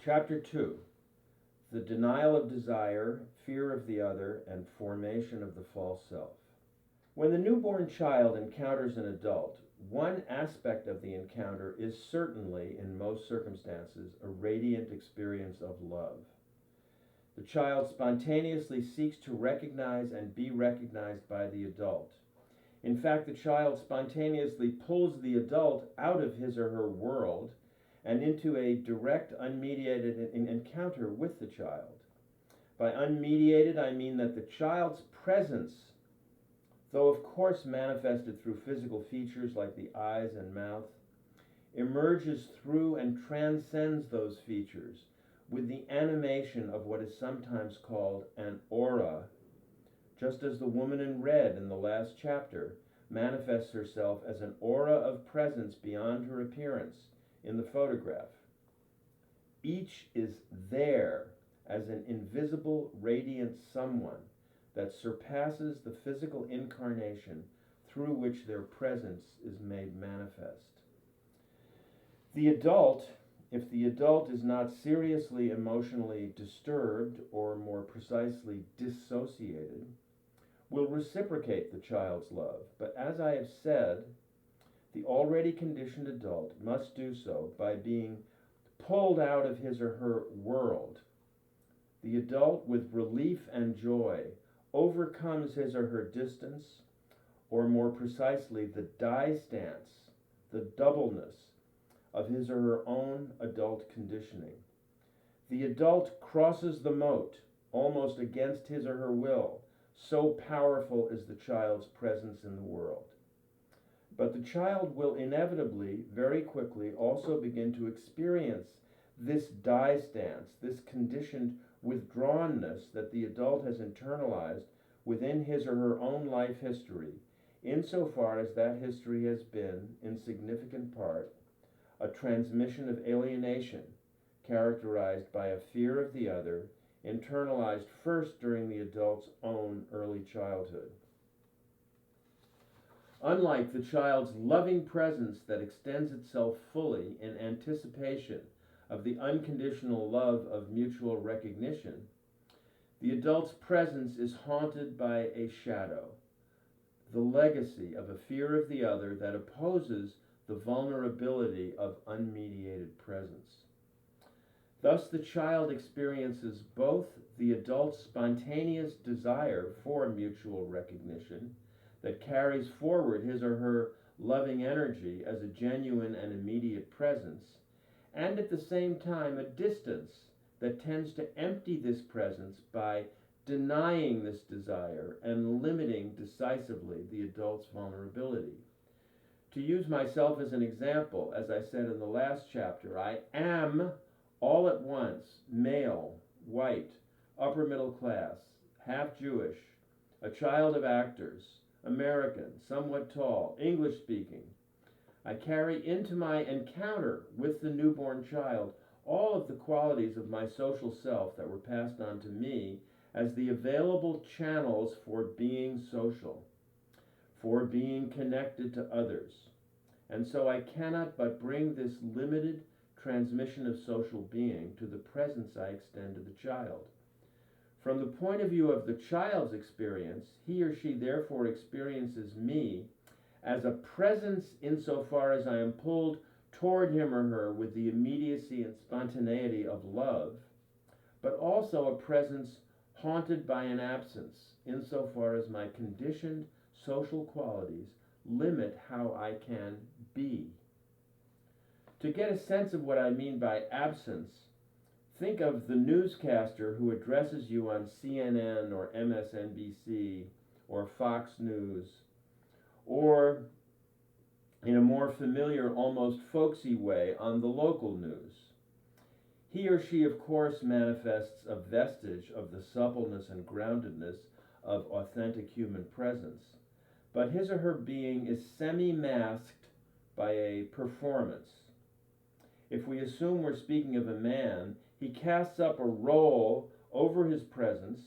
Chapter 2. The denial of desire, fear of the other, and formation of the false self. When the newborn child encounters an adult, one aspect of the encounter is certainly, in most circumstances, a radiant experience of love. The child spontaneously seeks to recognize and be recognized by the adult. In fact, the child spontaneously pulls the adult out of his or her world and into a direct, unmediated encounter with the child. By unmediated, I mean that the child's presence, though of course manifested through physical features like the eyes and mouth, emerges through and transcends those features with the animation of what is sometimes called an aura, just as the woman in red in the last chapter manifests herself as an aura of presence beyond her appearance in the photograph. Each is there as an invisible, radiant someone that surpasses the physical incarnation through which their presence is made manifest. The adult, if the adult is not seriously emotionally disturbed, or more precisely dissociated, will reciprocate the child's love. But as I have said, the already conditioned adult must do so by being pulled out of his or her world. The adult, with relief and joy, overcomes his or her distance, or more precisely, the distance, the doubleness of his or her own adult conditioning. The adult crosses the moat, almost against his or her will, so powerful is the child's presence in the world. But the child will inevitably, very quickly, also begin to experience this distance, this conditioned withdrawnness that the adult has internalized within his or her own life history, insofar as that history has been, in significant part, a transmission of alienation, characterized by a fear of the other, internalized first during the adult's own early childhood. Unlike the child's loving presence that extends itself fully in anticipation of the unconditional love of mutual recognition, the adult's presence is haunted by a shadow, the legacy of a fear of the other that opposes the vulnerability of unmediated presence. Thus, the child experiences both the adult's spontaneous desire for mutual recognition that carries forward his or her loving energy as a genuine and immediate presence, and at the same time a distance that tends to empty this presence by denying this desire and limiting decisively the adult's vulnerability. To use myself as an example, as I said in the last chapter, I am all at once male, white, upper middle class, half Jewish, a child of actors, American, somewhat tall, English speaking. I carry into my encounter with the newborn child all of the qualities of my social self that were passed on to me as the available channels for being social, for being connected to others. And so I cannot but bring this limited transmission of social being to the presence I extend to the child. From the point of view of the child's experience, he or she therefore experiences me as a presence insofar as I am pulled toward him or her with the immediacy and spontaneity of love, but also a presence haunted by an absence insofar as my conditioned social qualities limit how I can be. To get a sense of what I mean by absence, think of the newscaster who addresses you on CNN or MSNBC or Fox News, or in a more familiar, almost folksy way, on the local news. He or she, of course, manifests a vestige of the suppleness and groundedness of authentic human presence, but his or her being is semi-masked by a performance. If we assume we're speaking of a man, he casts up a role over his presence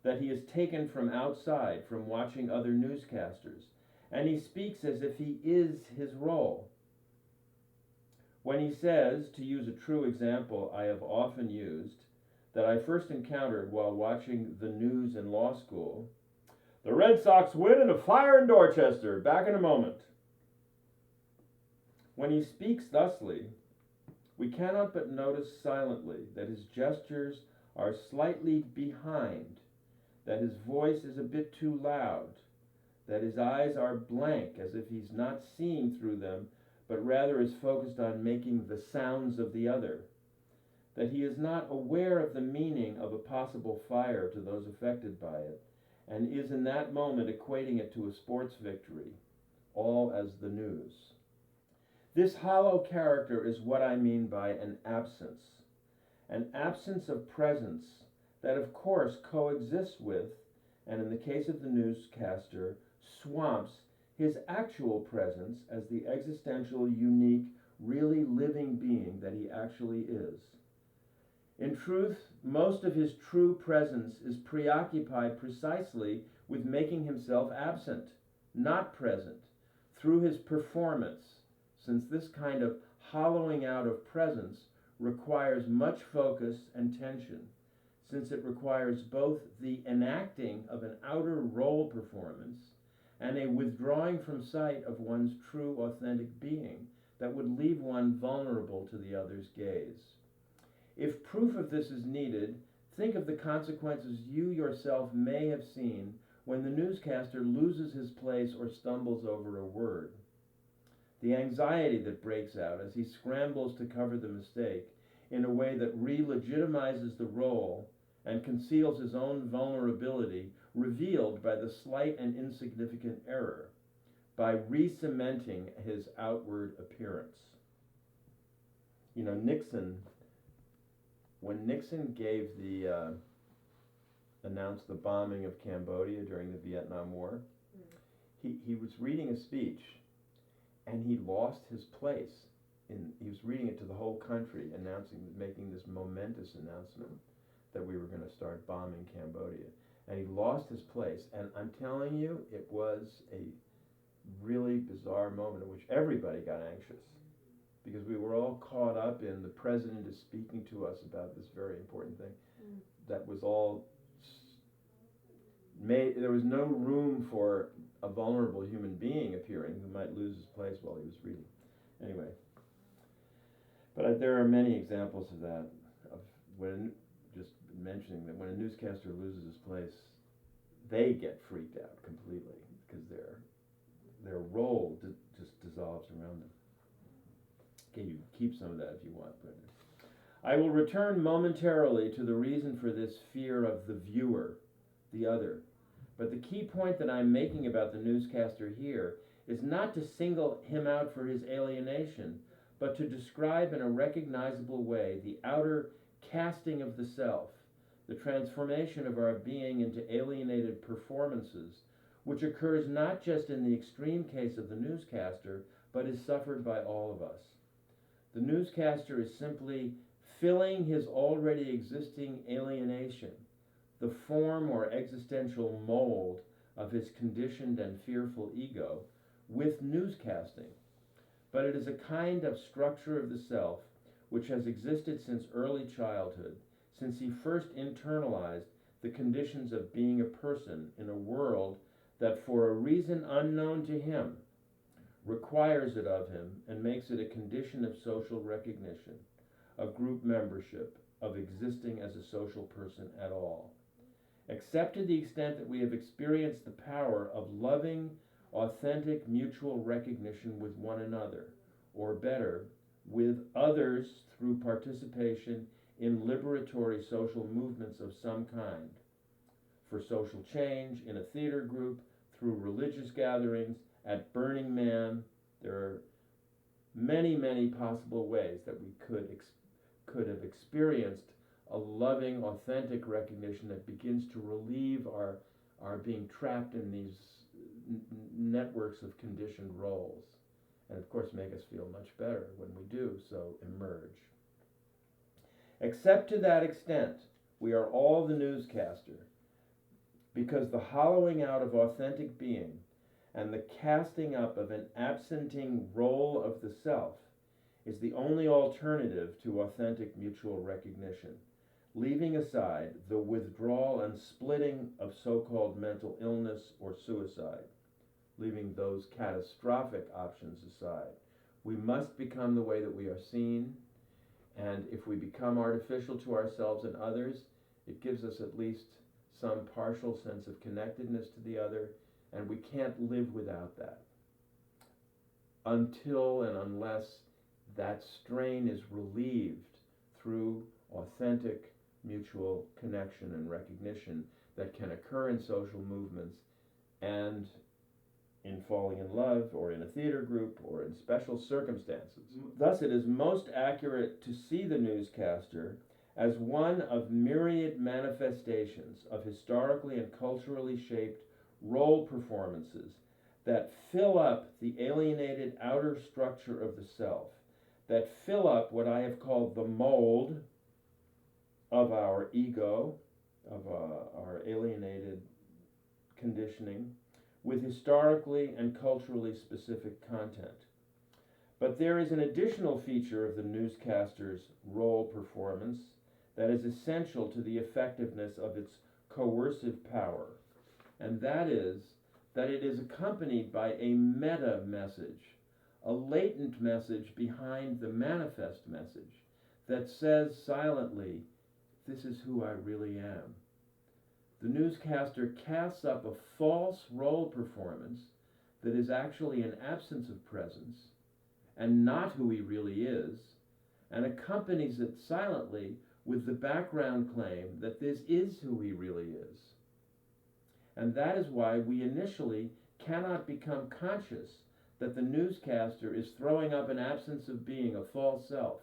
that he has taken from outside, from watching other newscasters, and he speaks as if he is his role. When he says, to use a true example I have often used, that I first encountered while watching the news in law school, "The Red Sox win and a fire in Dorchester, back in a moment." When he speaks thusly, we cannot but notice silently that his gestures are slightly behind, that his voice is a bit too loud, that his eyes are blank as if he's not seeing through them, but rather is focused on making the sounds of the other, that he is not aware of the meaning of a possible fire to those affected by it, and is in that moment equating it to a sports victory, all as the news. This hollow character is what I mean by an absence of presence that of course coexists with, and in the case of the newscaster, swamps his actual presence as the existential, unique, really living being that he actually is. In truth, most of his true presence is preoccupied precisely with making himself absent, not present, through his performance, since this kind of hollowing out of presence requires much focus and tension, since it requires both the enacting of an outer role performance and a withdrawing from sight of one's true authentic being that would leave one vulnerable to the other's gaze. If proof of this is needed, think of the consequences you yourself may have seen when the newscaster loses his place or stumbles over a word. The anxiety that breaks out as he scrambles to cover the mistake in a way that re-legitimizes the role and conceals his own vulnerability revealed by the slight and insignificant error, by re-cementing his outward appearance. When Nixon announced the bombing of Cambodia during the Vietnam War, he was reading a speech and he lost his place. He was reading it to the whole country, making this momentous announcement that we were going to start bombing Cambodia. And he lost his place, and I'm telling you, it was a really bizarre moment in which everybody got anxious, because we were all caught up in the president is speaking to us about this very important thing. That was all made, there was no room for a vulnerable human being appearing who might lose his place while he was reading. Anyway, but there are many examples of that, of when, just mentioning that when a newscaster loses his place, they get freaked out completely because their role just dissolves around them. Okay, you keep some of that if you want, but I will return momentarily to the reason for this fear of the viewer, the other. But the key point that I'm making about the newscaster here is not to single him out for his alienation, but to describe in a recognizable way the outer casting of the self, the transformation of our being into alienated performances, which occurs not just in the extreme case of the newscaster, but is suffered by all of us. The newscaster is simply filling his already existing alienation, the form or existential mold of his conditioned and fearful ego, with newscasting. But it is a kind of structure of the self which has existed since early childhood, since he first internalized the conditions of being a person in a world that, for a reason unknown to him, requires it of him and makes it a condition of social recognition, of group membership, of existing as a social person at all. Except to the extent that we have experienced the power of loving, authentic mutual recognition with one another, or better, with others through participation in liberatory social movements of some kind, for social change in a theater group, through religious gatherings, at Burning Man. There are many, many possible ways that we could have experienced a loving, authentic recognition that begins to relieve our being trapped in these networks of conditioned roles, and of course make us feel much better when we do so emerge. Except to that extent, we are all the newscaster, because the hollowing out of authentic being and the casting up of an absenting role of the self is the only alternative to authentic mutual recognition, leaving aside the withdrawal and splitting of so-called mental illness or suicide, leaving those catastrophic options aside. We must become the way that we are seen, and if we become artificial to ourselves and others, it gives us at least some partial sense of connectedness to the other, and we can't live without that until and unless that strain is relieved through authentic mutual connection and recognition that can occur in social movements and in falling in love or in a theater group or in special circumstances. Thus, it is most accurate to see the newscaster as one of myriad manifestations of historically and culturally shaped role performances that fill up the alienated outer structure of the self, that fill up what I have called the mold of our ego, of our alienated conditioning, with historically and culturally specific content. But there is an additional feature of the newscaster's role performance that is essential to the effectiveness of its coercive power, and that is that it is accompanied by a meta message, a latent message behind the manifest message that says silently, this is who I really am. The newscaster casts up a false role performance that is actually an absence of presence and not who he really is, and accompanies it silently with the background claim that this is who he really is. And that is why we initially cannot become conscious that the newscaster is throwing up an absence of being, a false self,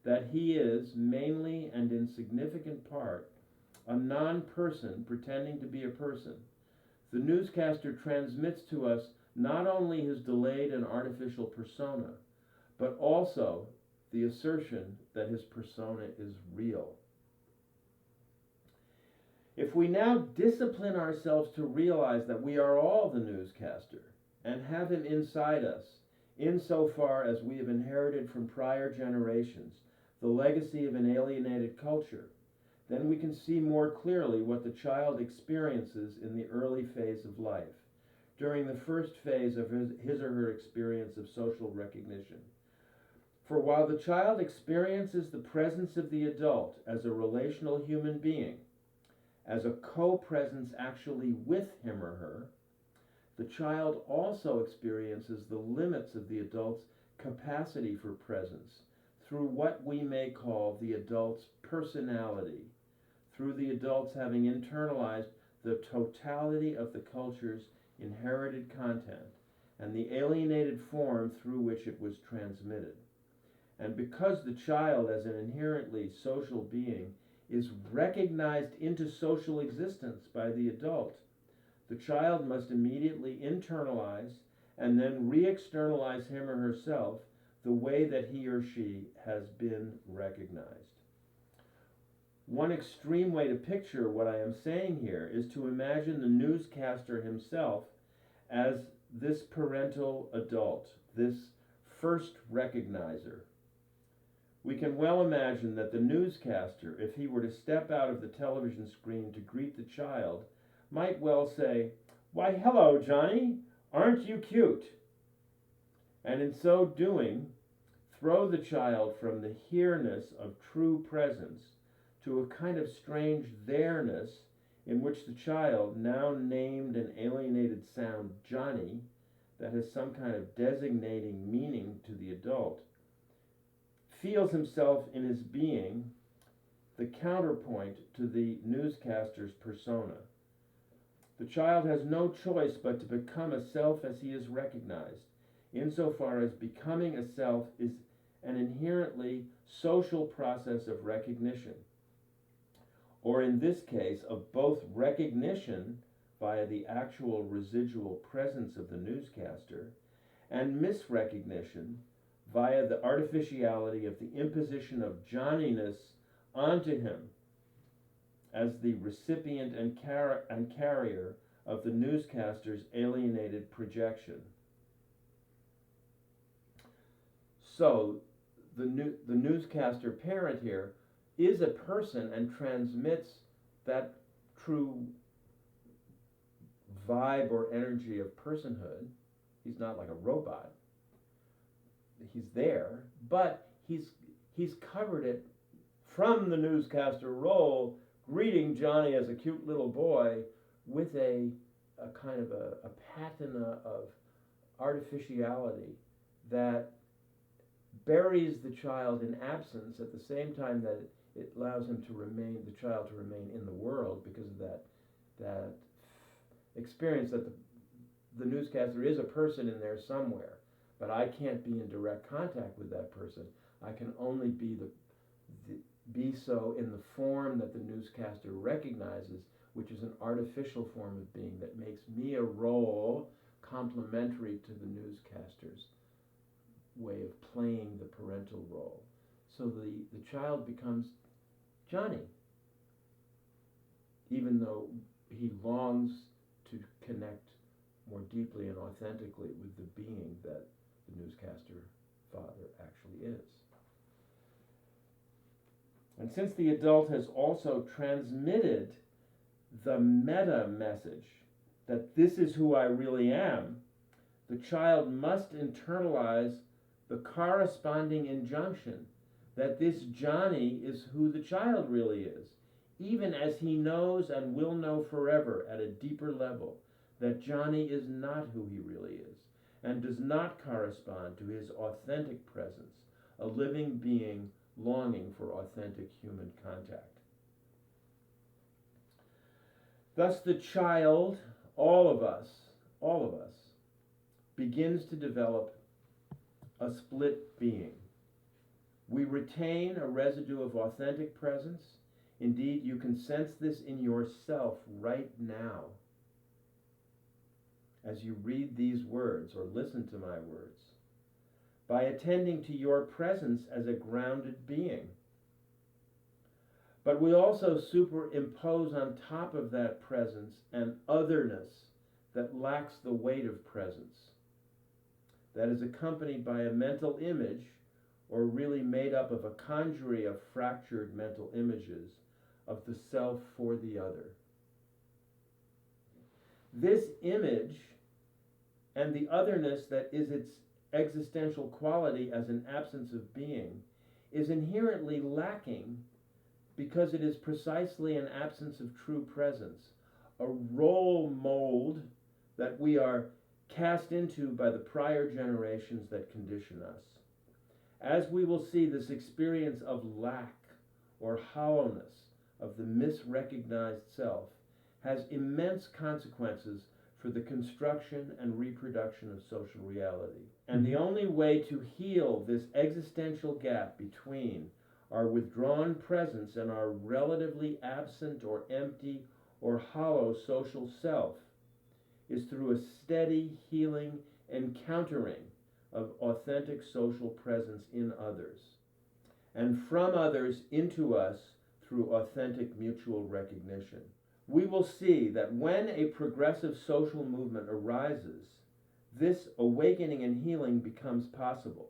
that he is, mainly and in significant part, a non-person pretending to be a person. The newscaster transmits to us not only his delayed and artificial persona, but also the assertion that his persona is real. If we now discipline ourselves to realize that we are all the newscaster and have him inside us, insofar as we have inherited from prior generations the legacy of an alienated culture, then we can see more clearly what the child experiences in the early phase of life, during the first phase of his or her experience of social recognition. For while the child experiences the presence of the adult as a relational human being, as a co-presence actually with him or her, the child also experiences the limits of the adult's capacity for presence through what we may call the adult's personality, through the adults having internalized the totality of the culture's inherited content and the alienated form through which it was transmitted. And because the child, as an inherently social being, is recognized into social existence by the adult, the child must immediately internalize and then re-externalize him or herself the way that he or she has been recognized. One extreme way to picture what I am saying here is to imagine the newscaster himself as this parental adult, this first recognizer. We can well imagine that the newscaster, if he were to step out of the television screen to greet the child, might well say, "Why, hello, Johnny, aren't you cute?" And in so doing, throw the child from the here-ness of true presence to a kind of strange there-ness in which the child, now named and alienated sound Johnny, that has some kind of designating meaning to the adult, feels himself in his being the counterpoint to the newscaster's persona. The child has no choice but to become a self as he is recognized, insofar as becoming a self is an inherently social process of recognition, or in this case, of both recognition via the actual residual presence of the newscaster, and misrecognition via the artificiality of the imposition of Johnniness onto him as the recipient and carrier of the newscaster's alienated projection. So, the newscaster parent here is a person and transmits that true vibe or energy of personhood. He's not like a robot. He's there, but he's covered it from the newscaster role, greeting Johnny as a cute little boy with a kind of a patina of artificiality that buries the child in absence at the same time that it allows him to remain, the child to remain in the world, because of that experience that the newscaster is a person in there somewhere, but I can't be in direct contact with that person. I can only be so in the form that the newscaster recognizes, which is an artificial form of being that makes me a role complementary to the newscaster's way of playing the parental role. So the child becomes Johnny, even though he longs to connect more deeply and authentically with the being that the newscaster father actually is. And since the adult has also transmitted the meta message that this is who I really am, the child must internalize the corresponding injunction that this Johnny is who the child really is, even as he knows and will know forever at a deeper level that Johnny is not who he really is and does not correspond to his authentic presence, a living being longing for authentic human contact. Thus the child, all of us, begins to develop a split being. We retain a residue of authentic presence. Indeed, you can sense this in yourself right now as you read these words or listen to my words, by attending to your presence as a grounded being. But we also superimpose on top of that presence an otherness that lacks the weight of presence, that is accompanied by a mental image, or really made up of a conjury of fractured mental images of the self for the other. This image and the otherness that is its existential quality as an absence of being is inherently lacking because it is precisely an absence of true presence, a role mold that we are cast into by the prior generations that condition us. As we will see, this experience of lack or hollowness of the misrecognized self has immense consequences for the construction and reproduction of social reality. And the only way to heal this existential gap between our withdrawn presence and our relatively absent or empty or hollow social self is through a steady healing encountering of authentic social presence in others, and from others into us through authentic mutual recognition. We will see that when a progressive social movement arises, this awakening and healing becomes possible.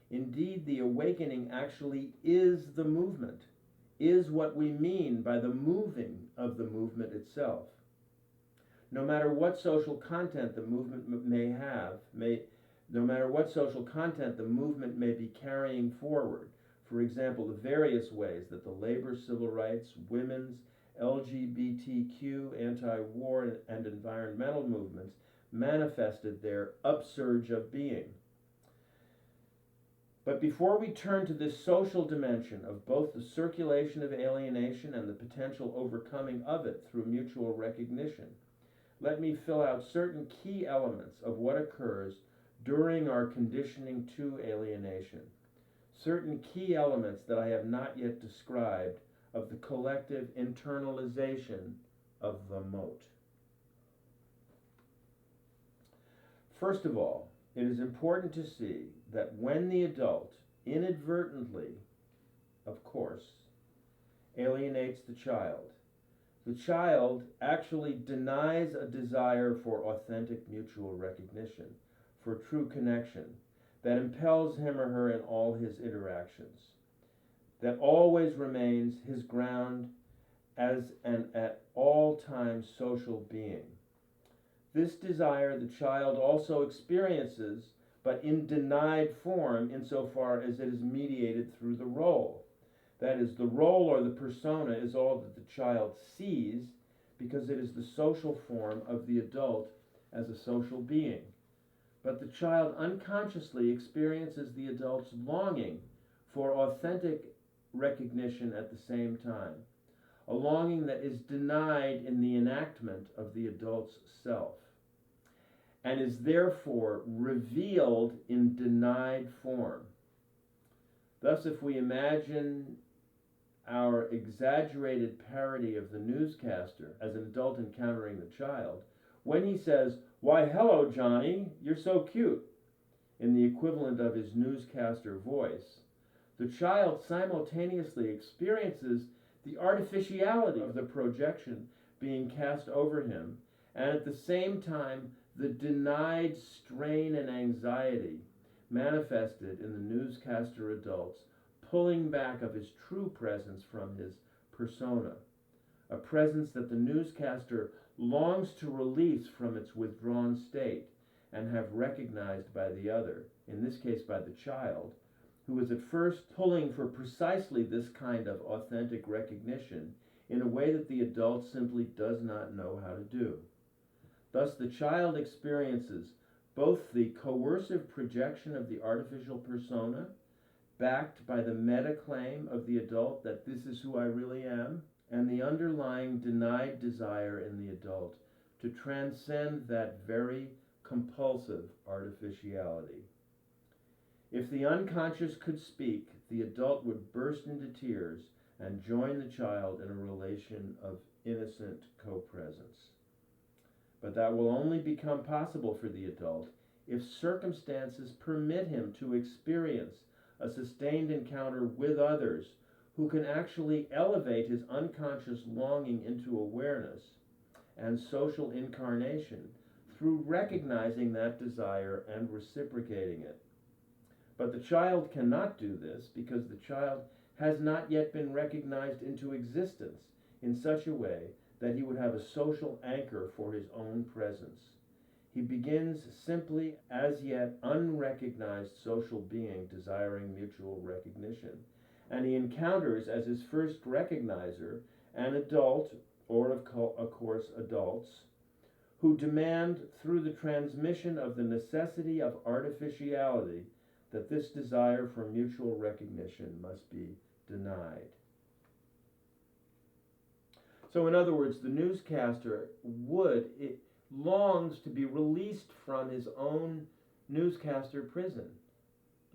Indeed, the awakening actually is the movement, is what we mean by the moving of the movement itself. No matter what social content the movement may be carrying forward, for example, the various ways that the labor, civil rights, women's, LGBTQ, anti-war, and environmental movements manifested their upsurge of being. But before we turn to this social dimension of both the circulation of alienation and the potential overcoming of it through mutual recognition, let me fill out certain key elements of what occurs during our conditioning to alienation, certain key elements that I have not yet described of the collective internalization of the mote. First of all, it is important to see that when the adult inadvertently, of course, alienates the child actually denies a desire for authentic mutual recognition, for true connection, that impels him or her in all his interactions, that always remains his ground as an at all times social being. This desire the child also experiences, but in denied form insofar as it is mediated through the role. That is, the role or the persona is all that the child sees because it is the social form of the adult as a social being. But the child unconsciously experiences the adult's longing for authentic recognition at the same time, a longing that is denied in the enactment of the adult's self, and is therefore revealed in denied form. Thus, if we imagine our exaggerated parody of the newscaster as an adult encountering the child, when he says, "Why, hello, Johnny, you're so cute," in the equivalent of his newscaster voice, the child simultaneously experiences the artificiality of the projection being cast over him, and at the same time the denied strain and anxiety manifested in the newscaster adult's pulling back of his true presence from his persona, a presence that the newscaster longs to release from its withdrawn state and have recognized by the other, in this case by the child, who is at first pulling for precisely this kind of authentic recognition in a way that the adult simply does not know how to do. Thus, the child experiences both the coercive projection of the artificial persona, backed by the meta-claim of the adult that this is who I really am, and the underlying denied desire in the adult to transcend that very compulsive artificiality. If the unconscious could speak, the adult would burst into tears and join the child in a relation of innocent co-presence. But that will only become possible for the adult if circumstances permit him to experience a sustained encounter with others who can actually elevate his unconscious longing into awareness and social incarnation through recognizing that desire and reciprocating it. But the child cannot do this because the child has not yet been recognized into existence in such a way that he would have a social anchor for his own presence. He begins simply as yet unrecognized social being desiring mutual recognition, and he encounters as his first recognizer an adult, or of course adults, who demand through the transmission of the necessity of artificiality that this desire for mutual recognition must be denied. So in other words, the newscaster longs to be released from his own newscaster prison,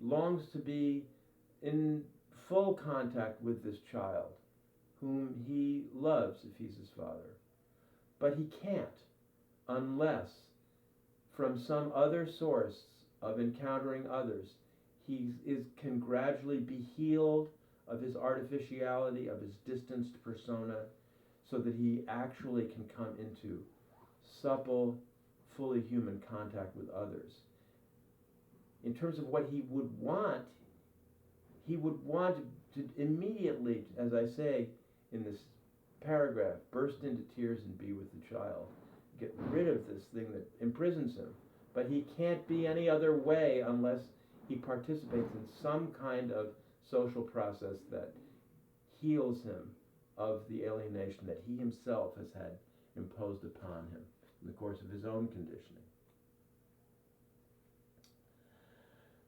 longs to be in full contact with this child, whom he loves if he's his father. But he can't unless, from some other source of encountering others, can gradually be healed of his artificiality, of his distanced persona, so that he actually can come into supple, fully human contact with others. In terms of what he would want to immediately, as I say in this paragraph, burst into tears and be with the child, get rid of this thing that imprisons him. But he can't be any other way unless he participates in some kind of social process that heals him of the alienation that he himself has had imposed upon him in the course of his own conditioning.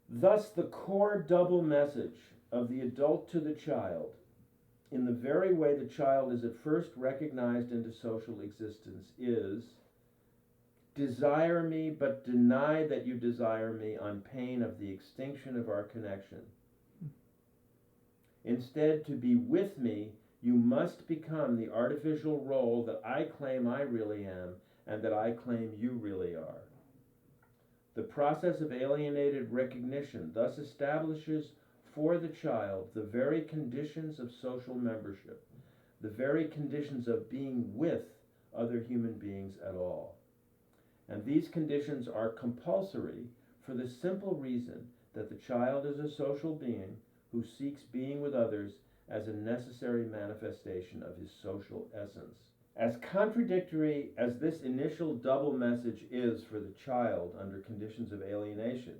Thus, the core double message of the adult to the child, in the very way the child is at first recognized into social existence, is: desire me, but deny that you desire me on pain of the extinction of our connection. Instead, to be with me, you must become the artificial role that I claim I really am and that I claim you really are. The process of alienated recognition thus establishes for the child the very conditions of social membership, the very conditions of being with other human beings at all. And these conditions are compulsory for the simple reason that the child is a social being who seeks being with others as a necessary manifestation of his social essence. As contradictory as this initial double message is for the child under conditions of alienation,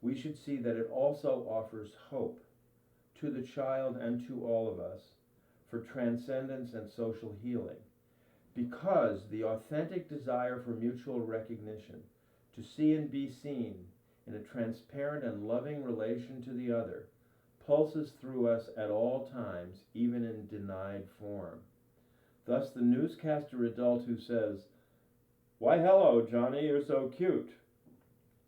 we should see that it also offers hope to the child and to all of us for transcendence and social healing, because the authentic desire for mutual recognition, to see and be seen in a transparent and loving relation to the other, pulses through us at all times, even in denied form. Thus, the newscaster adult who says, "Why, hello, Johnny, you're so cute,"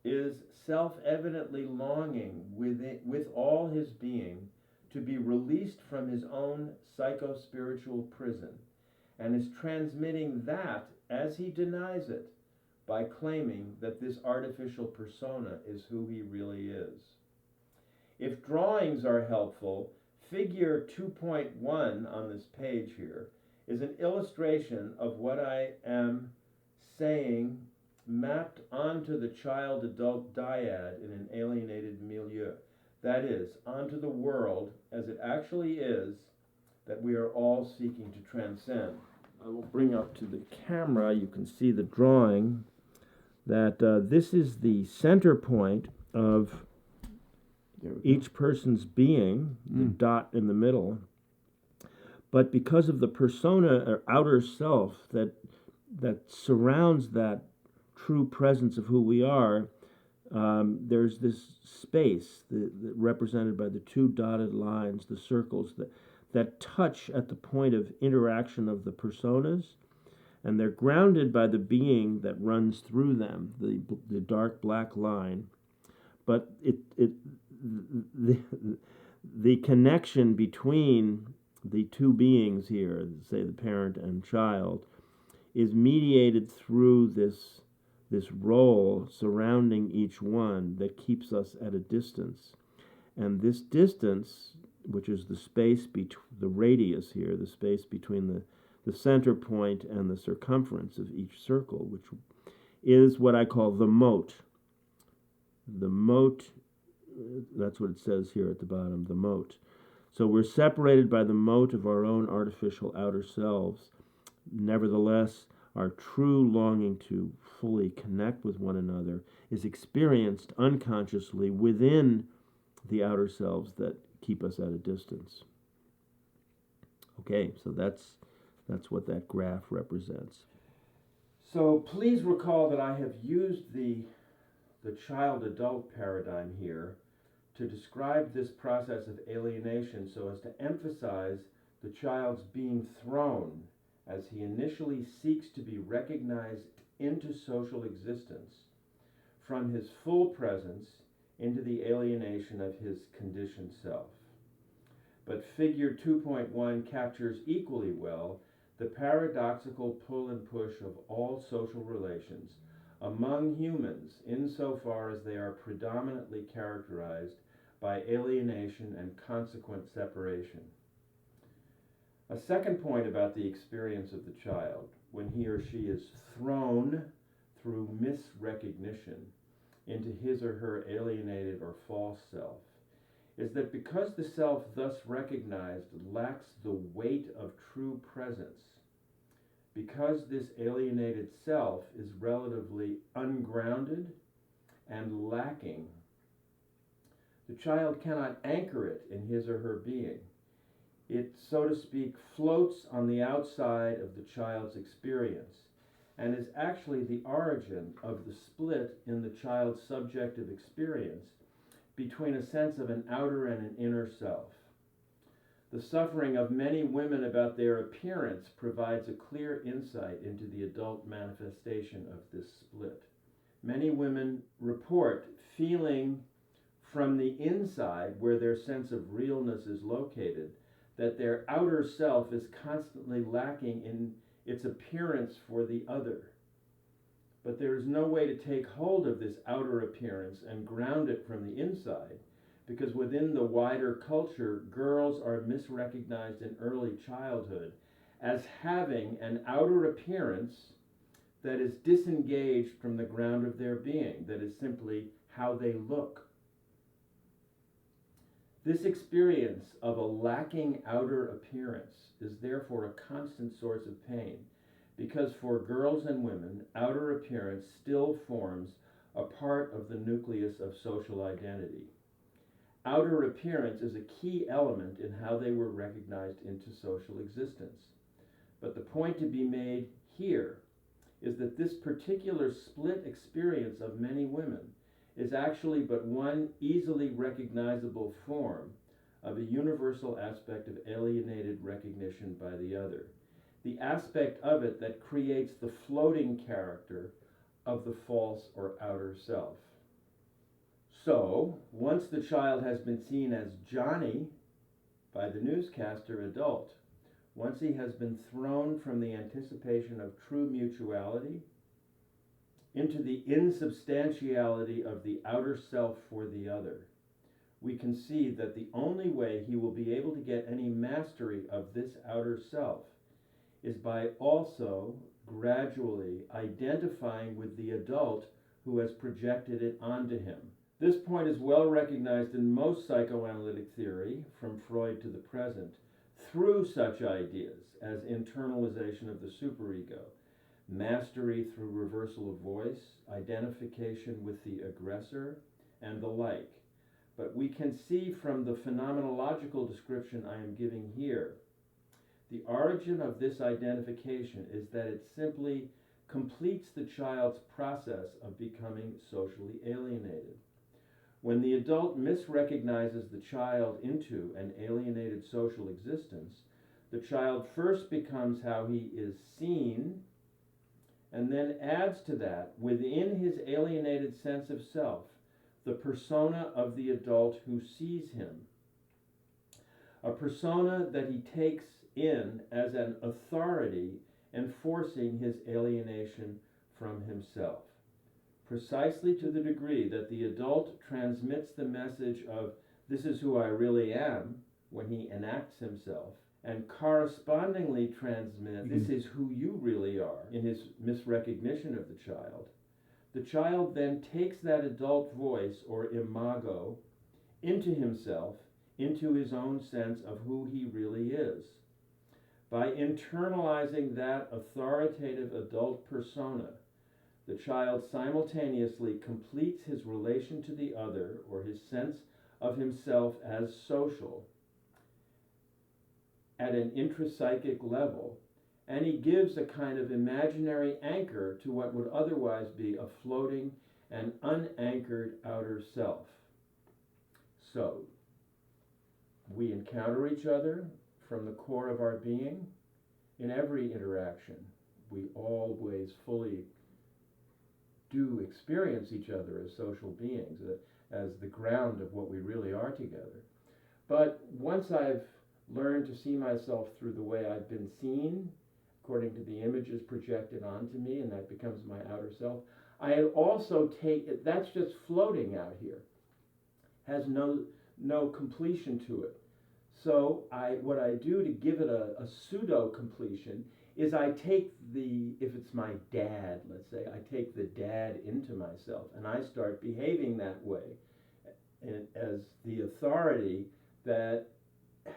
is self-evidently longing with all his being to be released from his own psycho-spiritual prison, and is transmitting that as he denies it by claiming that this artificial persona is who he really is. If drawings are helpful, figure 2.1 on this page here is an illustration of what I am saying mapped onto the child-adult dyad in an alienated milieu. That is, onto the world as it actually is that we are all seeking to transcend. I will bring up to the camera, you can see the drawing, that this is the center point of each person's being, the dot in the middle. But because of the persona or outer self that surrounds that true presence of who we are, there's this space represented by the two dotted lines, the circles that touch at the point of interaction of the personas, and they're grounded by the being that runs through them, the dark black line. But the connection between the two beings here, say the parent and child, is mediated through this role surrounding each one that keeps us at a distance. And this distance, which is the space the radius here, the space between the center point and the circumference of each circle, which is what I call the moat. The moat, that's what it says here at the bottom, the moat. So we're separated by the moat of our own artificial outer selves. Nevertheless, our true longing to fully connect with one another is experienced unconsciously within the outer selves that keep us at a distance. Okay, so that's what that graph represents. So please recall that I have used the child-adult paradigm here to describe this process of alienation so as to emphasize the child's being thrown as he initially seeks to be recognized into social existence from his full presence into the alienation of his conditioned self. But figure 2.1 captures equally well the paradoxical pull and push of all social relations among humans insofar as they are predominantly characterized by alienation and consequent separation. A second point about the experience of the child when he or she is thrown through misrecognition into his or her alienated or false self is that because the self thus recognized lacks the weight of true presence, because this alienated self is relatively ungrounded and lacking, the child cannot anchor it in his or her being. It, so to speak, floats on the outside of the child's experience and is actually the origin of the split in the child's subjective experience between a sense of an outer and an inner self. The suffering of many women about their appearance provides a clear insight into the adult manifestation of this split. Many women report feeling from the inside, where their sense of realness is located, that their outer self is constantly lacking in its appearance for the other. But there is no way to take hold of this outer appearance and ground it from the inside, because within the wider culture, girls are misrecognized in early childhood as having an outer appearance that is disengaged from the ground of their being, that is simply how they look. This experience of a lacking outer appearance is therefore a constant source of pain, because for girls and women, outer appearance still forms a part of the nucleus of social identity. Outer appearance is a key element in how they were recognized into social existence. But the point to be made here is that this particular split experience of many women is actually but one easily recognizable form of a universal aspect of alienated recognition by the other, the aspect of it that creates the floating character of the false or outer self. So, once the child has been seen as Johnny by the newscaster adult, once he has been thrown from the anticipation of true mutuality into the insubstantiality of the outer self for the other, we can see that the only way he will be able to get any mastery of this outer self is by also gradually identifying with the adult who has projected it onto him. This point is well recognized in most psychoanalytic theory, from Freud to the present, through such ideas as internalization of the superego, mastery through reversal of voice, identification with the aggressor, and the like. But we can see from the phenomenological description I am giving here, the origin of this identification is that it simply completes the child's process of becoming socially alienated. When the adult misrecognizes the child into an alienated social existence, the child first becomes how he is seen, and then adds to that, within his alienated sense of self, the persona of the adult who sees him. A persona that he takes in as an authority enforcing his alienation from himself, precisely to the degree that the adult transmits the message of "this is who I really am" when he enacts himself, and correspondingly transmits "this is who you really are" in his misrecognition of the child. The child then takes that adult voice or imago into himself, into his own sense of who he really is. By internalizing that authoritative adult persona, the child simultaneously completes his relation to the other, or his sense of himself as social, at an intrapsychic level, and he gives a kind of imaginary anchor to what would otherwise be a floating and unanchored outer self. So, we encounter each other from the core of our being. In every interaction, we always fully do experience each other as social beings, as the ground of what we really are together. But once I've learned to see myself through the way I've been seen, according to the images projected onto me, and that becomes my outer self, I also take it, that's just floating out here, has no completion to it. So what I do to give it a pseudo completion is I take if it's my dad, let's say, I take the dad into myself, and I start behaving that way as the authority that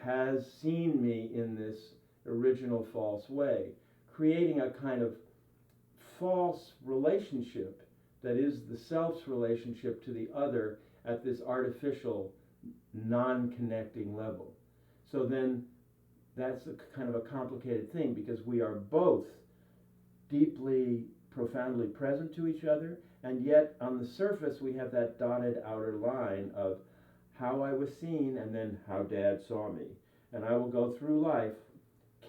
has seen me in this original false way, creating a kind of false relationship that is the self's relationship to the other at this artificial, non-connecting level. So then that's a kind of a complicated thing, because we are both deeply, profoundly present to each other, and yet on the surface we have that dotted outer line of how I was seen and then how Dad saw me. And I will go through life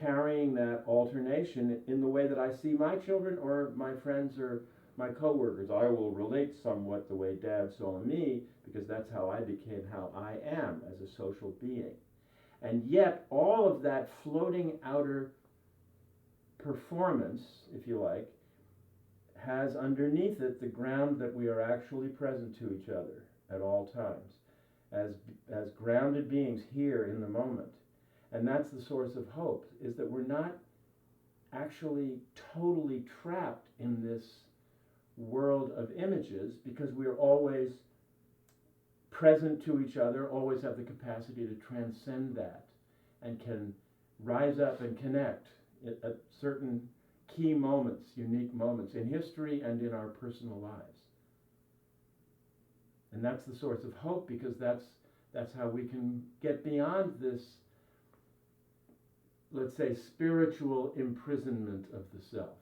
carrying that alternation in the way that I see my children or my friends or my coworkers. I will relate somewhat the way Dad saw me, because that's how I became how I am as a social being. And yet all of that floating outer performance, if you like, has underneath it the ground that we are actually present to each other at all times, as grounded beings here in the moment. And that's the source of hope, is that we're not actually totally trapped in this world of images, because we're always present to each other, always have the capacity to transcend that and can rise up and connect at certain key moments, unique moments in history and in our personal lives. And that's the source of hope, because that's how we can get beyond this, let's say, spiritual imprisonment of the self.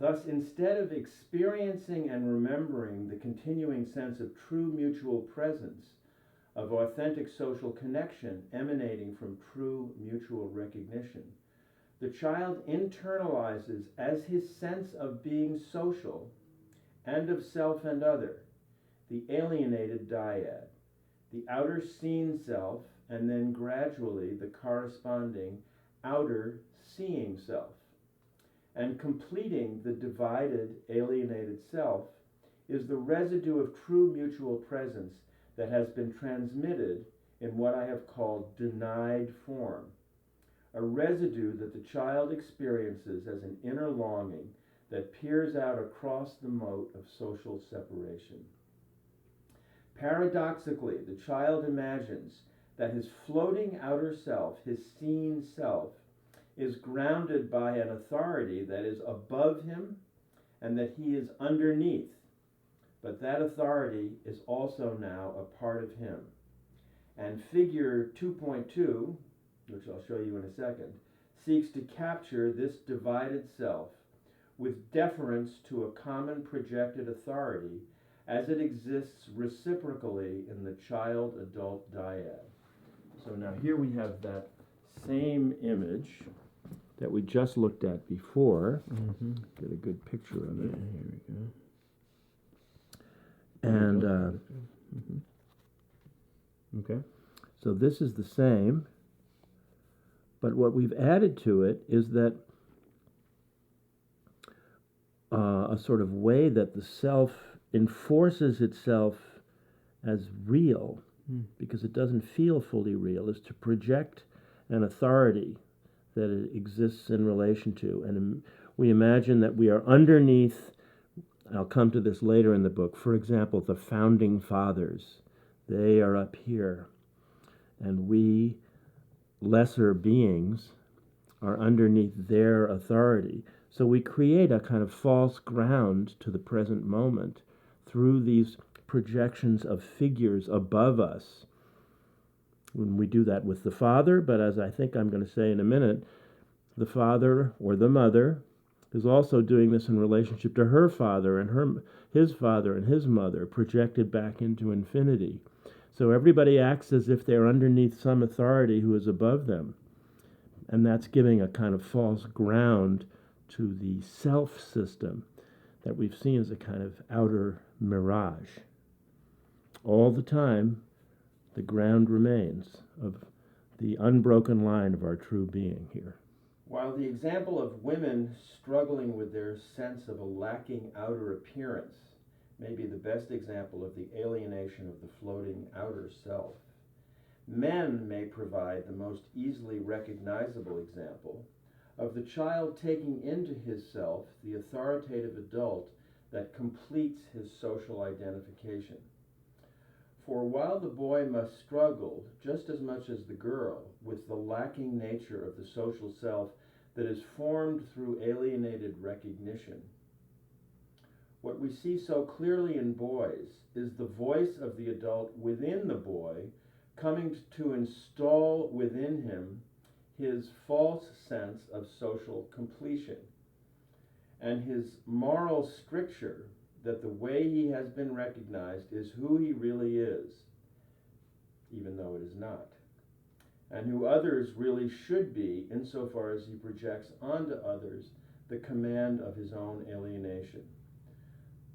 Thus, instead of experiencing and remembering the continuing sense of true mutual presence, of authentic social connection emanating from true mutual recognition, the child internalizes as his sense of being social and of self and other the alienated dyad, the outer seen self, and then gradually the corresponding outer seeing self. And completing the divided, alienated self is the residue of true mutual presence that has been transmitted in what I have called denied form, a residue that the child experiences as an inner longing that peers out across the moat of social separation. Paradoxically, the child imagines that his floating outer self, his seen self, is grounded by an authority that is above him and that he is underneath, but that authority is also now a part of him. And figure 2.2, which I'll show you in a second, seeks to capture this divided self with deference to a common projected authority as it exists reciprocally in the child-adult dyad. So now here we have that same image that we just looked at before. Mm-hmm. Get a good picture of it. Yeah, here we go. And okay, so this is the same, but what we've added to it is that a sort of way that the self enforces itself as real, because it doesn't feel fully real, is to project an authority that it exists in relation to. And we imagine that we are underneath. I'll come to this later in the book. For example, the founding fathers, they are up here, and we, lesser beings, are underneath their authority. So we create a kind of false ground to the present moment through these projections of figures above us. When we do that with the father, but as I think I'm going to say in a minute, the father or the mother is also doing this in relationship to her father and his father and his mother, projected back into infinity. So everybody acts as if they're underneath some authority who is above them. And that's giving a kind of false ground to the self system that we've seen as a kind of outer mirage. All the time, the ground remains of the unbroken line of our true being here. While the example of women struggling with their sense of a lacking outer appearance may be the best example of the alienation of the floating outer self, men may provide the most easily recognizable example of the child taking into his self the authoritative adult that completes his social identification. For while the boy must struggle just as much as the girl with the lacking nature of the social self that is formed through alienated recognition, what we see so clearly in boys is the voice of the adult within the boy coming to install within him his false sense of social completion and his moral stricture that the way he has been recognized is who he really is, even though it is not, and who others really should be insofar as he projects onto others the command of his own alienation.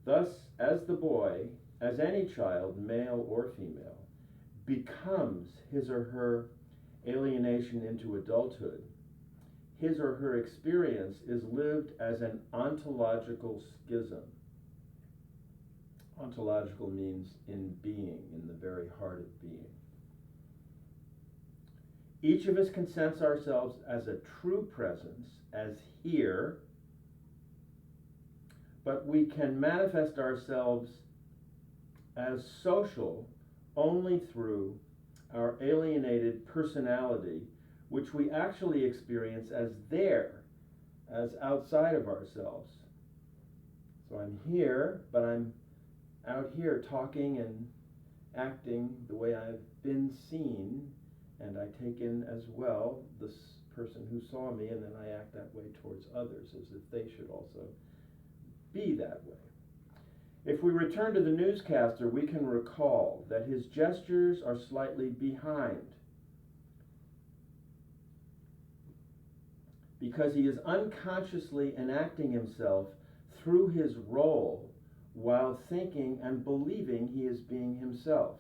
Thus, as the boy, as any child, male or female, becomes his or her alienation into adulthood, his or her experience is lived as an ontological schism. Ontological means in being, in the very heart of being. Each of us can sense ourselves as a true presence, as here, but we can manifest ourselves as social only through our alienated personality, which we actually experience as there, as outside of ourselves. So I'm here, but I'm out here talking and acting the way I've been seen, and I take in as well this person who saw me, and then I act that way towards others, as if they should also be that way. If we return to the newscaster, we can recall that his gestures are slightly behind, because he is unconsciously enacting himself through his role while thinking and believing he is being himself.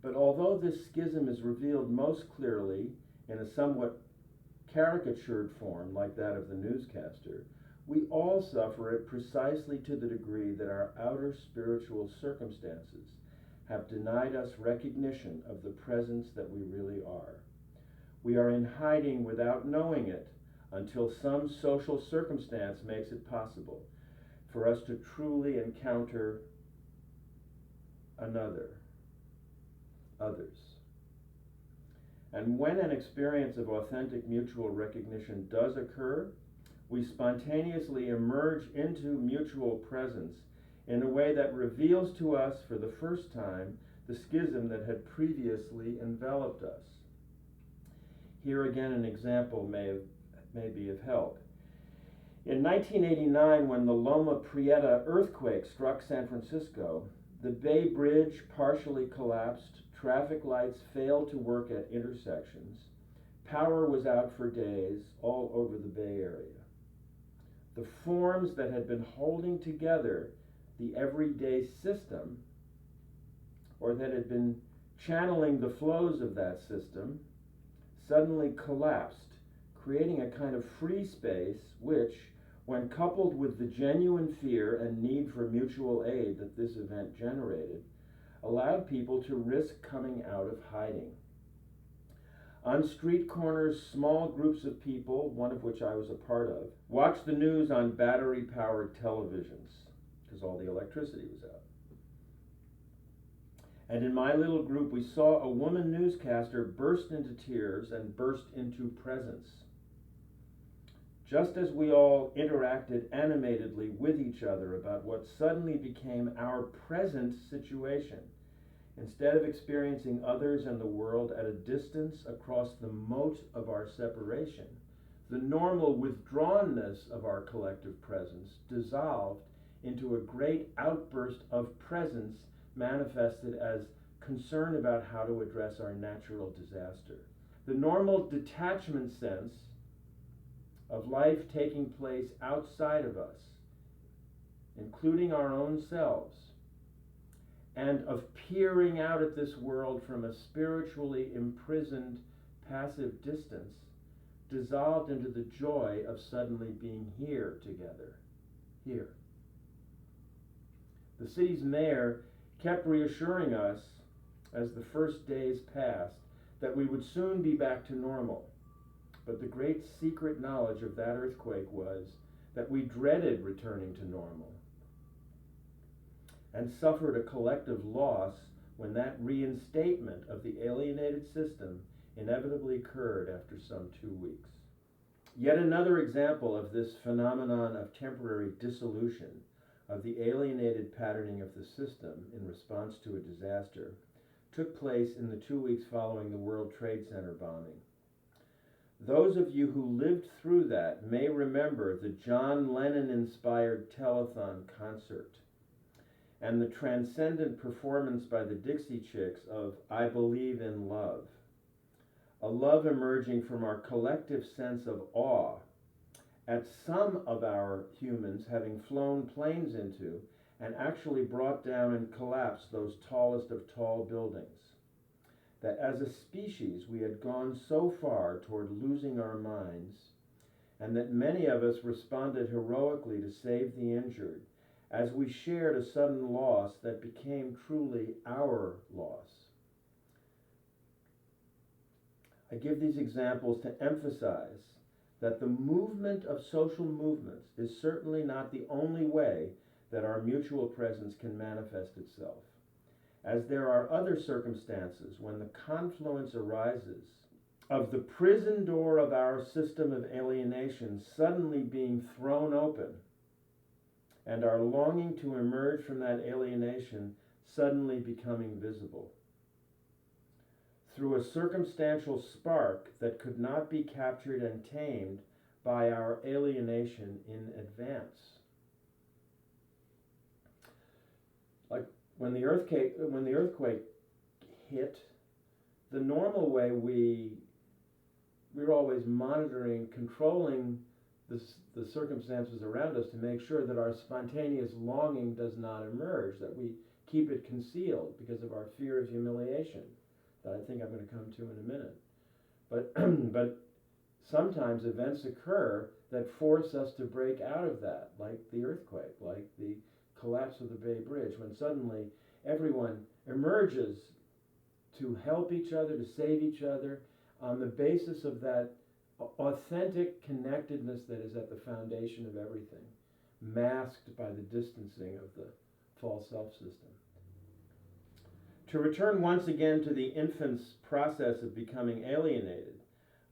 But although this schism is revealed most clearly in a somewhat caricatured form like that of the newscaster, we all suffer it precisely to the degree that our outer spiritual circumstances have denied us recognition of the presence that we really are. We are in hiding without knowing it until some social circumstance makes it possible for us to truly encounter others. And when an experience of authentic mutual recognition does occur, we spontaneously emerge into mutual presence in a way that reveals to us for the first time the schism that had previously enveloped us. Here again an example may be of help. In 1989, when the Loma Prieta earthquake struck San Francisco, the Bay Bridge partially collapsed, traffic lights failed to work at intersections, power was out for days all over the Bay Area. The forms that had been holding together the everyday system, or that had been channeling the flows of that system, suddenly collapsed, creating a kind of free space which, when coupled with the genuine fear and need for mutual aid that this event generated, allowed people to risk coming out of hiding. On street corners, small groups of people, one of which I was a part of, watched the news on battery-powered televisions, because all the electricity was out. And in my little group, we saw a woman newscaster burst into tears and burst into presence. Just as we all interacted animatedly with each other about what suddenly became our present situation, instead of experiencing others and the world at a distance across the moat of our separation, the normal withdrawnness of our collective presence dissolved into a great outburst of presence manifested as concern about how to address our natural disaster. The normal detachment sense of life taking place outside of us, including our own selves, and of peering out at this world from a spiritually imprisoned passive distance, dissolved into the joy of suddenly being here together, here. The city's mayor kept reassuring us as the first days passed that we would soon be back to normal. But the great secret knowledge of that earthquake was that we dreaded returning to normal and suffered a collective loss when that reinstatement of the alienated system inevitably occurred after some 2 weeks. Yet another example of this phenomenon of temporary dissolution, of the alienated patterning of the system in response to a disaster, took place in the 2 weeks following the World Trade Center bombing. Those of you who lived through that may remember the John Lennon-inspired telethon concert and the transcendent performance by the Dixie Chicks of I Believe in Love, a love emerging from our collective sense of awe at some of our humans having flown planes into and actually brought down and collapsed those tallest of tall buildings. That as a species we had gone so far toward losing our minds, and that many of us responded heroically to save the injured, as we shared a sudden loss that became truly our loss. I give these examples to emphasize that the movement of social movements is certainly not the only way that our mutual presence can manifest itself. As there are other circumstances when the confluence arises of the prison door of our system of alienation suddenly being thrown open, and our longing to emerge from that alienation suddenly becoming visible. Through a circumstantial spark that could not be captured and tamed by our alienation in advance. Like when the earthquake hit, the normal way we're always monitoring, controlling the circumstances around us to make sure that our spontaneous longing does not emerge, that we keep it concealed because of our fear of humiliation, that I think I'm going to come to in a minute. But sometimes events occur that force us to break out of that, like the earthquake, like the collapse of the Bay Bridge, when suddenly everyone emerges to help each other, to save each other, on the basis of that authentic connectedness that is at the foundation of everything, masked by the distancing of the false self-system. To return once again to the infant's process of becoming alienated,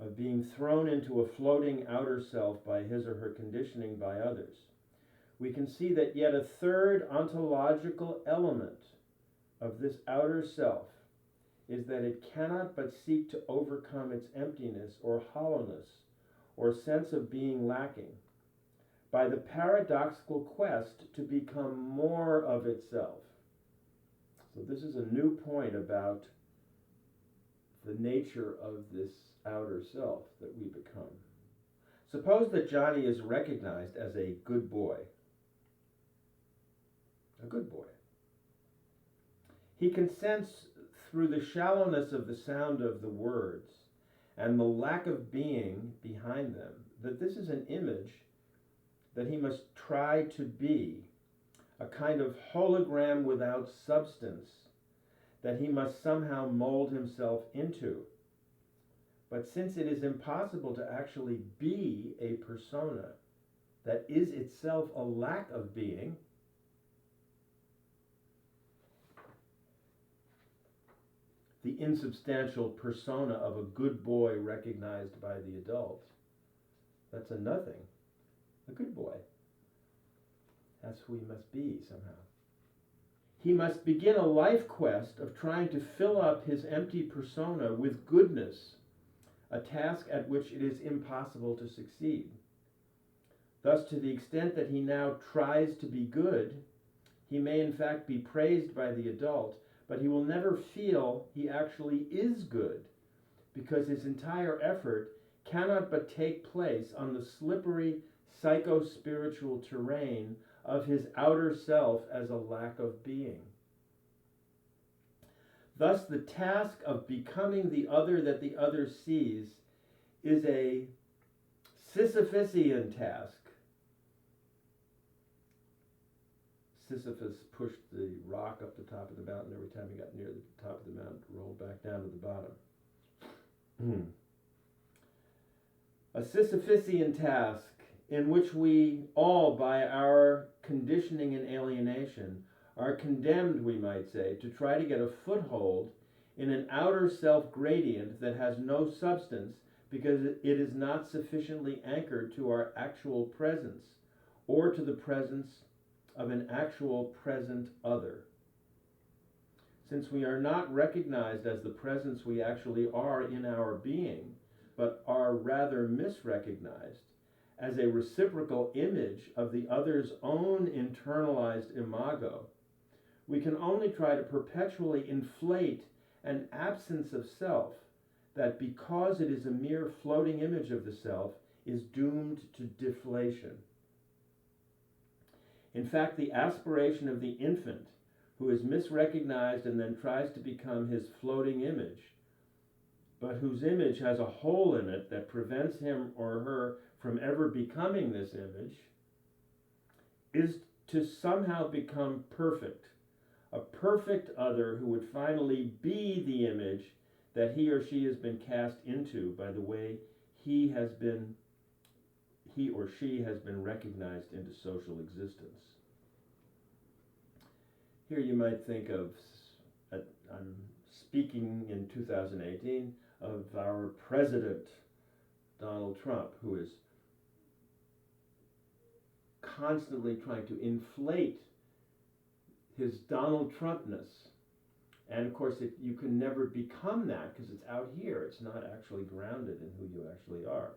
of being thrown into a floating outer self by his or her conditioning by others, we can see that yet a third ontological element of this outer self is that it cannot but seek to overcome its emptiness or hollowness or sense of being lacking by the paradoxical quest to become more of itself. So this is a new point about the nature of this outer self that we become. Suppose that Johnny is recognized as a good boy. A good boy. He can sense through the shallowness of the sound of the words and the lack of being behind them that this is an image that he must try to be, a kind of hologram without substance that he must somehow mold himself into. But since it is impossible to actually be a persona that is itself a lack of being, the insubstantial persona of a good boy recognized by the adult, that's a nothing. A good boy. That's who he must be somehow. He must begin a life quest of trying to fill up his empty persona with goodness, a task at which it is impossible to succeed. Thus, to the extent that he now tries to be good, he may in fact be praised by the adult, but he will never feel he actually is good, because his entire effort cannot but take place on the slippery psycho-spiritual terrain of his outer self as a lack of being. Thus, the task of becoming the other that the other sees is a Sisyphusian task. Sisyphus pushed the rock up the top of the mountain. Every time he got near the top of the mountain, it rolled back down to the bottom. A Sisyphusian task in which we all, by our conditioning and alienation, are condemned, we might say, to try to get a foothold in an outer self gradient that has no substance because it is not sufficiently anchored to our actual presence or to the presence of an actual present other. Since we are not recognized as the presence we actually are in our being, but are rather misrecognized as a reciprocal image of the other's own internalized imago, we can only try to perpetually inflate an absence of self that, because it is a mere floating image of the self, is doomed to deflation. In fact, the aspiration of the infant, who is misrecognized and then tries to become his floating image, but whose image has a hole in it that prevents him or her from ever becoming this image, is to somehow become perfect, a perfect other who would finally be the image that he or she has been cast into by the way he or she has been recognized into social existence. Here you might think of, I'm speaking in 2018, of our president, Donald Trump, who is constantly trying to inflate his Donald Trumpness. And of course, you can never become that because it's out here. It's not actually grounded in who you actually are.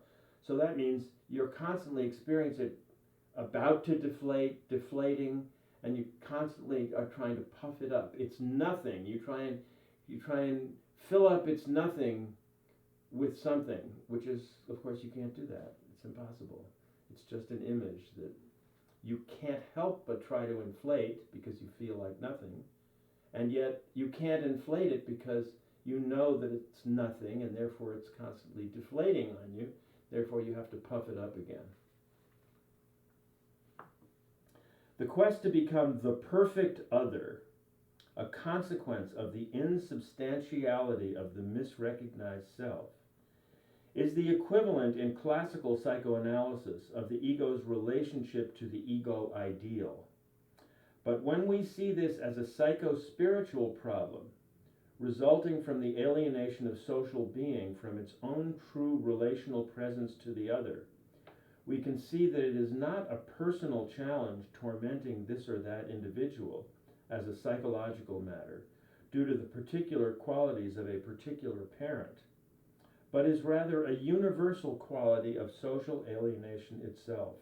So that means you're constantly experiencing it about to deflate, deflating, and you constantly are trying to puff it up. It's nothing. You try and fill up its nothing with something, which is, of course, you can't do that. It's impossible. It's just an image that you can't help but try to inflate because you feel like nothing. And yet you can't inflate it because you know that it's nothing, and therefore it's constantly deflating on you. Therefore you have to puff it up again. The quest to become the perfect other, a consequence of the insubstantiality of the misrecognized self, is the equivalent in classical psychoanalysis of the ego's relationship to the ego ideal. But when we see this as a psycho-spiritual problem, resulting from the alienation of social being from its own true relational presence to the other, we can see that it is not a personal challenge tormenting this or that individual as a psychological matter due to the particular qualities of a particular parent, but is rather a universal quality of social alienation itself.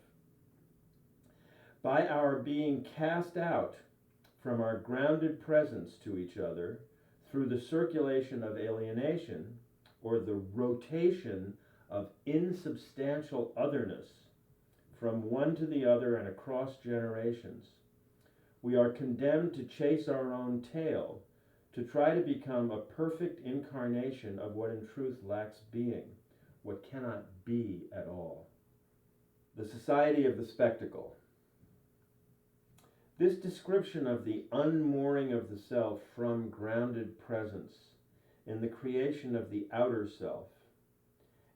By our being cast out from our grounded presence to each other through the circulation of alienation, or the rotation of insubstantial otherness from one to the other and across generations, we are condemned to chase our own tail, to try to become a perfect incarnation of what in truth lacks being, what cannot be at all. The Society of the Spectacle. This description of the unmooring of the self from grounded presence in the creation of the outer self,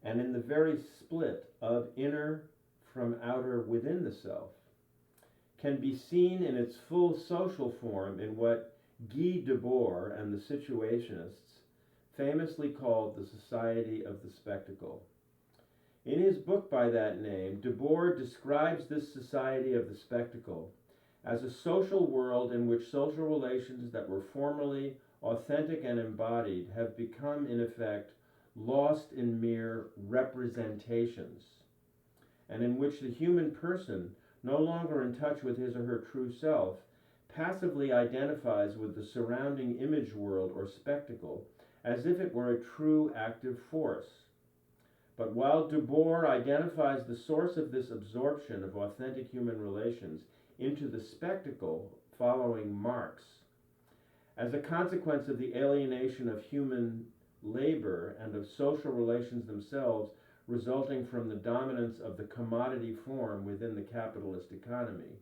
and in the very split of inner from outer within the self, can be seen in its full social form in what Guy Debord and the Situationists famously called the Society of the Spectacle. In his book by that name, Debord describes this Society of the Spectacle as a social world in which social relations that were formerly authentic and embodied have become, in effect, lost in mere representations, and in which the human person, no longer in touch with his or her true self, passively identifies with the surrounding image world or spectacle as if it were a true active force. But while Debord identifies the source of this absorption of authentic human relations into the spectacle following Marx, as a consequence of the alienation of human labor and of social relations themselves resulting from the dominance of the commodity form within the capitalist economy,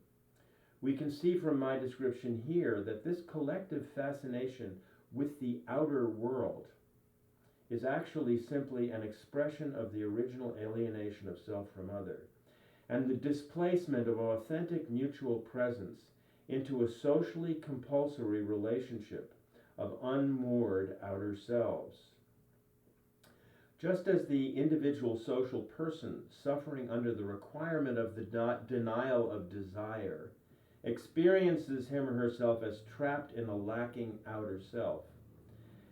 we can see from my description here that this collective fascination with the outer world is actually simply an expression of the original alienation of self from other, and the displacement of authentic mutual presence into a socially compulsory relationship of unmoored outer selves. Just as the individual social person suffering under the requirement of the denial of desire experiences him or herself as trapped in a lacking outer self,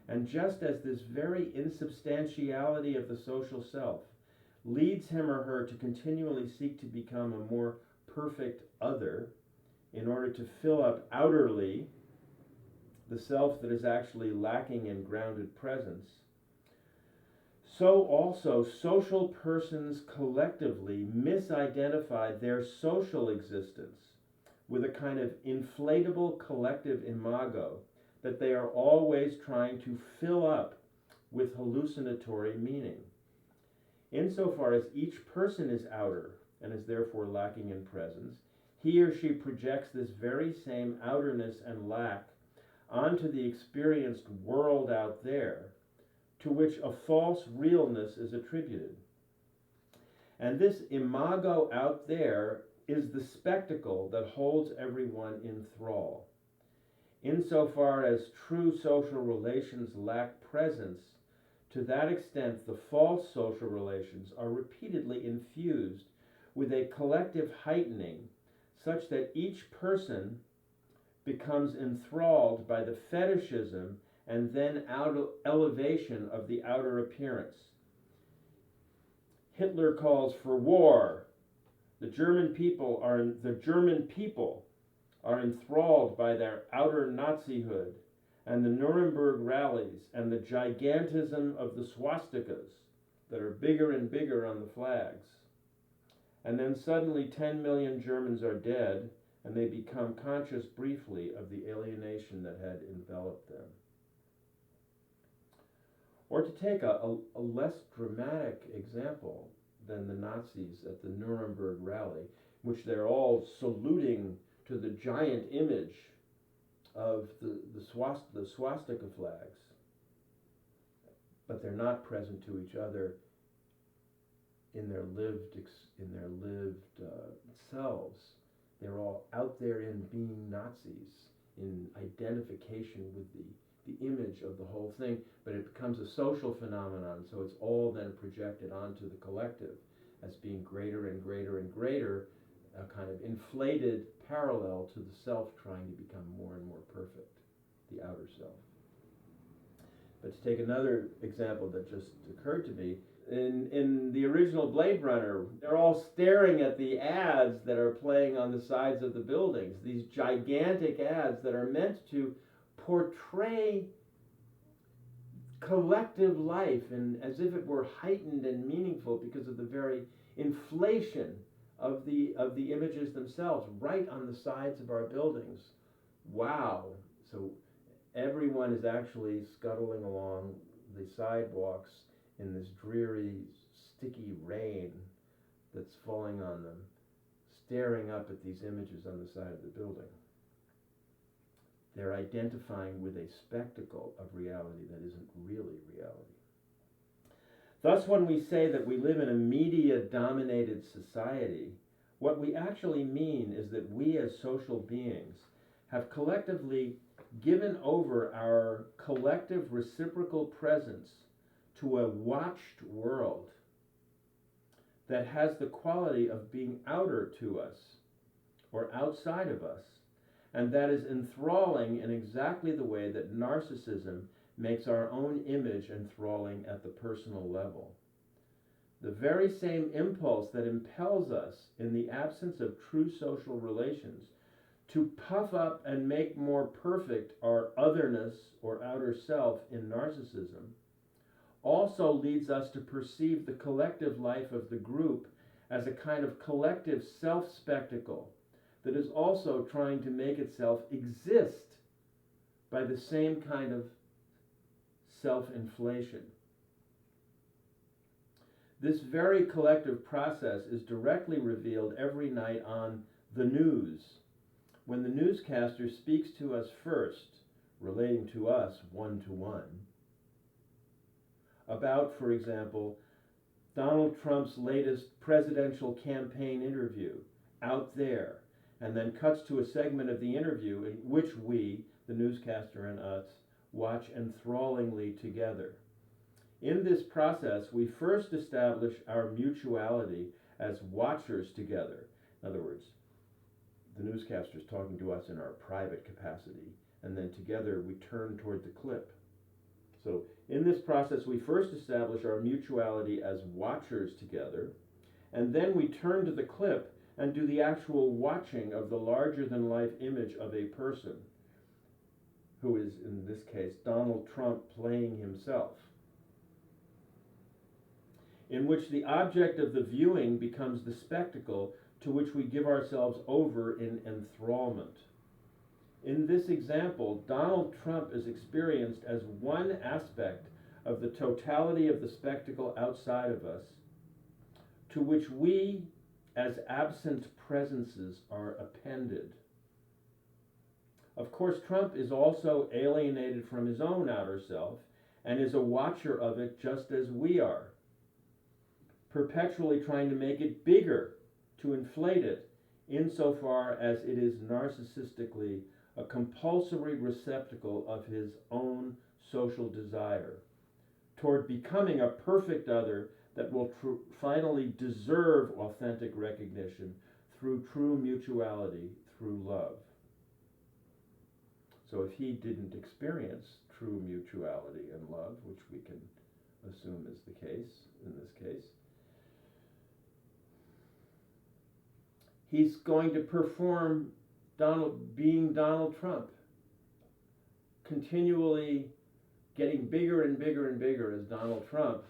and just as this very insubstantiality of the social self leads him or her to continually seek to become a more perfect other in order to fill up outerly the self that is actually lacking in grounded presence, so also social persons collectively misidentify their social existence with a kind of inflatable collective imago that they are always trying to fill up with hallucinatory meaning. Insofar as each person is outer and is therefore lacking in presence, he or she projects this very same outerness and lack onto the experienced world out there, to which a false realness is attributed. And this imago out there is the spectacle that holds everyone in thrall. Insofar as true social relations lack presence, to that extent the false social relations are repeatedly infused with a collective heightening, such that each person becomes enthralled by the fetishism and then elevation of the outer appearance. Hitler calls for war. The German people are enthralled by their outer Nazihood and the Nuremberg rallies and the gigantism of the swastikas that are bigger and bigger on the flags. And then suddenly 10 million Germans are dead, and they become conscious briefly of the alienation that had enveloped them. Or to take a less dramatic example than the Nazis at the Nuremberg rally, in which they're all saluting to the giant image of the swastika flags, but they're not present to each other in their lived selves. They're all out there in being Nazis, in identification with the image of the whole thing, but it becomes a social phenomenon, so it's all then projected onto the collective as being greater and greater and greater, a kind of inflated parallel to the self trying to become more and more perfect, the outer self. But to take another example that just occurred to me, in the original Blade Runner, they're all staring at the ads that are playing on the sides of the buildings, these gigantic ads that are meant to portray collective life and as if it were heightened and meaningful because of the very inflation of the images themselves right on the sides of our buildings. Wow. So everyone is actually scuttling along the sidewalks in this dreary, sticky rain that's falling on them, staring up at these images on the side of the building. They're identifying with a spectacle of reality that isn't really reality. Thus, when we say that we live in a media-dominated society, what we actually mean is that we as social beings have collectively given over our collective reciprocal presence to a watched world that has the quality of being outer to us or outside of us, and that is enthralling in exactly the way that narcissism makes our own image enthralling at the personal level. The very same impulse that impels us, in the absence of true social relations, to puff up and make more perfect our otherness or outer self in narcissism, also leads us to perceive the collective life of the group as a kind of collective self-spectacle that is also trying to make itself exist by the same kind of self-inflation. This very collective process is directly revealed every night on the news, when the newscaster speaks to us first, relating to us one-to-one, about, for example, Donald Trump's latest presidential campaign interview, Out There, and then cuts to a segment of the interview in which we, the newscaster and us, watch enthrallingly together. In this process, we first establish our mutuality as watchers together. In other words, the newscaster is talking to us in our private capacity, and then together we turn toward the clip. So in this process, we first establish our mutuality as watchers together, and then we turn to the clip and do the actual watching of the larger-than-life image of a person, who is, in this case, Donald Trump playing himself, in which the object of the viewing becomes the spectacle to which we give ourselves over in enthrallment. In this example, Donald Trump is experienced as one aspect of the totality of the spectacle outside of us, to which we, as absent presences, are appended. Of course, Trump is also alienated from his own outer self and is a watcher of it just as we are, perpetually trying to make it bigger, to inflate it, insofar as it is narcissistically a compulsory receptacle of his own social desire, toward becoming a perfect other that will finally deserve authentic recognition through true mutuality, through love. So if he didn't experience true mutuality and love, which we can assume is the case in this case, he's going to perform being Donald Trump, continually getting bigger and bigger and bigger as Donald Trump,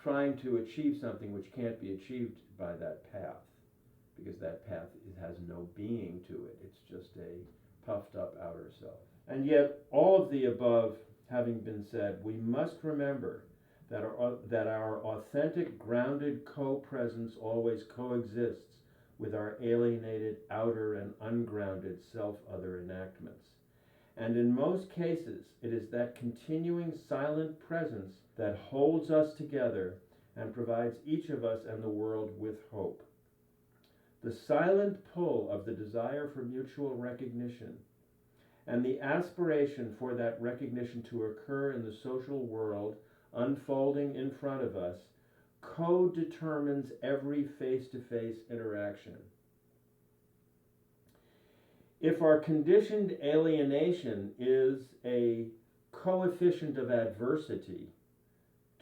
trying to achieve something which can't be achieved by that path, because that path has no being to it. It's just a puffed up outer self. And yet, all of the above having been said, we must remember that our authentic, grounded co-presence always coexists with our alienated, outer, and ungrounded self-other enactments. And in most cases, it is that continuing silent presence that holds us together and provides each of us and the world with hope. The silent pull of the desire for mutual recognition and the aspiration for that recognition to occur in the social world unfolding in front of us co-determines every face-to-face interaction. If our conditioned alienation is a coefficient of adversity,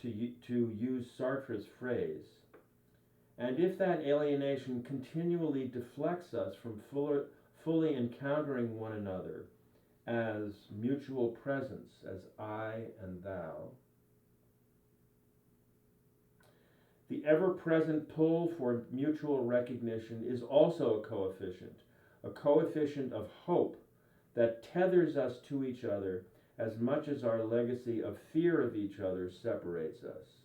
to use Sartre's phrase, and if that alienation continually deflects us from fully encountering one another as mutual presence, as I and thou, the ever-present pull for mutual recognition is also a coefficient of hope that tethers us to each other as much as our legacy of fear of each other separates us.